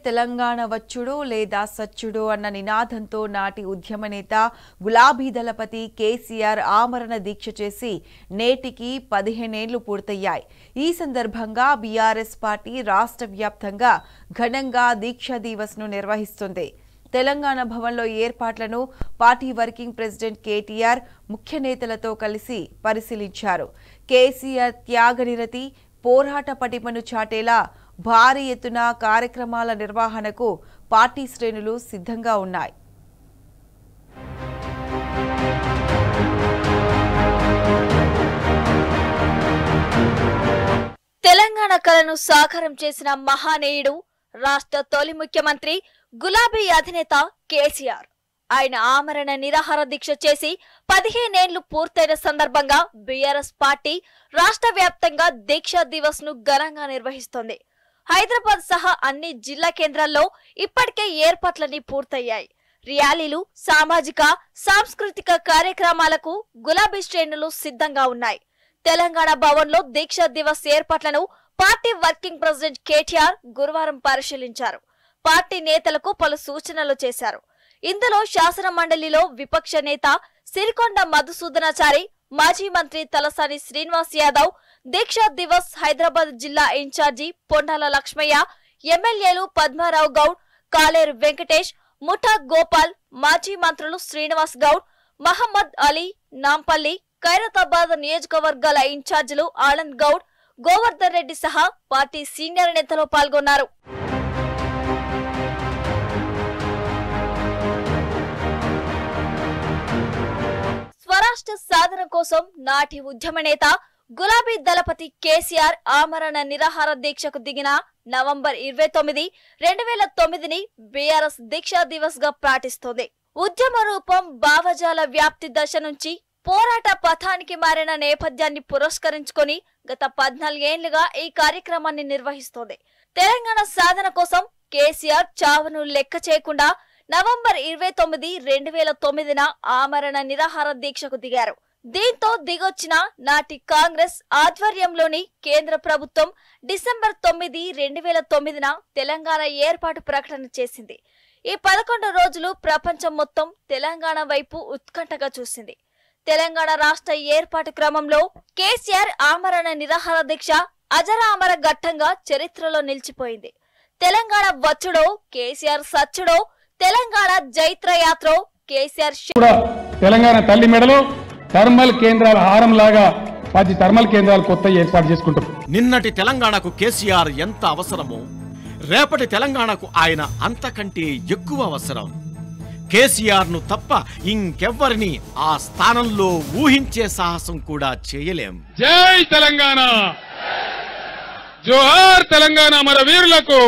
తెలంగాణ వచ్చుడు లేదా సచ్చుడు అన్న నినాదంతో నాటి ఉద్యమ నేత గులాబీ దళపతి కేసీఆర్ ఆమరణ దీక్ష చేసి నేటికి 15 ఏళ్లు పూర్తయ్యాయి. ఈ సందర్భంగా బీఆర్ఎస్ పార్టీ రాష్ట్ర వ్యాప్తంగా ఘనంగా దీక్షా దివస్ను నిర్వహిస్తుంది. తెలంగాణ భవన్లో ఏర్పాట్లను పార్టీ వర్కింగ్ ప్రెసిడెంట్ కేటీఆర్ ముఖ్య నేతలతో కలిసి పరిశీలించారు. కేసీఆర్ త్యాగనిరతి పోరాట పటిమను చాటేలా భారీ ఎత్తున కార్యక్రమాల నిర్వహణకు పార్టీ శ్రేణులు సిద్ధంగా ఉన్నాయి. తెలంగాణ కళను సాకారం చేసిన మహానీయుడు రాష్ట్ర తొలి ముఖ్యమంత్రి గులాబీ అధినేత కేసీఆర్. ఆయన ఆమరణ నిరాహార దీక్ష చేసి 15 ఏళ్లు పూర్తయిన సందర్భంగా బీఆర్ఎస్ పార్టీ రాష్ట్ర వ్యాప్తంగా దీక్షా దివస్ ను ఘనంగా నిర్వహిస్తోంది. హైదరాబాద్ సహా అన్ని జిల్లా కేంద్రాల్లో ఇప్పటికే ఏర్పాట్లన్నీ పూర్తయ్యాయి. ర్యాలీలు, సామాజిక, సాంస్కృతిక కార్యక్రమాలకు గులాబీ శ్రేణులు సిద్ధంగా ఉన్నాయి. తెలంగాణ భవన్లో దీక్షా దివస్ ఏర్పాట్లను పార్టీ వర్కింగ్ ప్రెసిడెంట్ కేటీఆర్ గురువారం పరిశీలించారు. పార్టీ నేతలకు పలు సూచనలు చేశారు. ఇందులో శాసన మండలిలో విపక్ష నేత సిరికొండ మధుసూదనాచారి, మాజీ మంత్రి తలసాని శ్రీనివాస్ యాదవ్, దీక్షా దివస్ హైదరాబాద్ జిల్లా ఇన్ఛార్జి పొండాల లక్ష్మయ్య, ఎమ్మెల్యేలు పద్మారావు గౌడ్, కాలేరు వెంకటేష్, ముఠా గోపాల్, మాజీ మంత్రులు శ్రీనివాస్ గౌడ్, మహమ్మద్ అలీ, నాంపల్లి, ఖైరతాబాద్ నియోజకవర్గాల ఇన్ఛార్జీలు ఆనంద్ గౌడ్, గోవర్ధన్ రెడ్డి సహా పార్టీ సీనియర్ నేతలు పాల్గొన్నారు. స్వరాష్ట్ర సాధన కోసం నాటి ఉద్యమ నేత గులాబీ దళపతి కేసీఆర్ ఆమరణ నిరాహార దీక్షకు దిగిన నవంబర్ 29, 2009ని బీఆర్ఎస్ దీక్షా దివస్ గా పాటిస్తోంది. ఉద్యమ రూపం భావజాల వ్యాప్తి దశ నుంచి పోరాట పథానికి మారిన నేపథ్యాన్ని పురస్కరించుకొని గత 14 ఏళ్లుగా ఈ కార్యక్రమాన్ని నిర్వహిస్తోంది. తెలంగాణ సాధన కోసం కేసీఆర్ చావును లెక్క చేయకుండా నవంబర్ 29, 2009న ఆమరణ నిరాహార దీక్షకు దిగారు. దీంతో దిగొచ్చిన నాటి కాంగ్రెస్ ఆధ్వర్యంలోని కేంద్ర ప్రభుత్వం డిసెంబర్ 9, 2009న తెలంగాణ ఏర్పాటు ప్రకటన చేసింది. ఈ 11 రోజులు ప్రపంచం మొత్తం తెలంగాణ వైపు ఉత్కంఠగా చూసింది. తెలంగాణ రాష్ట్ర ఏర్పాటు క్రమంలో కేసీఆర్ ఆమరణ నిరాహార దీక్ష అజరామర ఘట్టంగా చరిత్రలో నిలిచిపోయింది. తెలంగాణ వచ్చుడో కేసీఆర్ సచ్చుడో, తెలంగాణ జైత్ర యాత్ర కేసీఆర్ తెలంగాణ తల్లి మెడలో థర్మల్ కేంద్రాల హారంలాగా 10 థర్మల్ కేంద్రాలు కొత్త ఏర్పాటు చేసుకుంటాం. నిన్నటి తెలంగాణకు కేసీఆర్ ఎంత అవసరమో రేపటి తెలంగాణకు ఆయన అంతకంటే ఎక్కువ అవసరం. కేసీఆర్ ను తప్ప ఇంకెవ్వరిని ఆ స్థానంలో ఊహించే సాహసం కూడా చేయలేం. జై తెలంగాణ, జోహార్ తెలంగాణ అమర వీరులకు.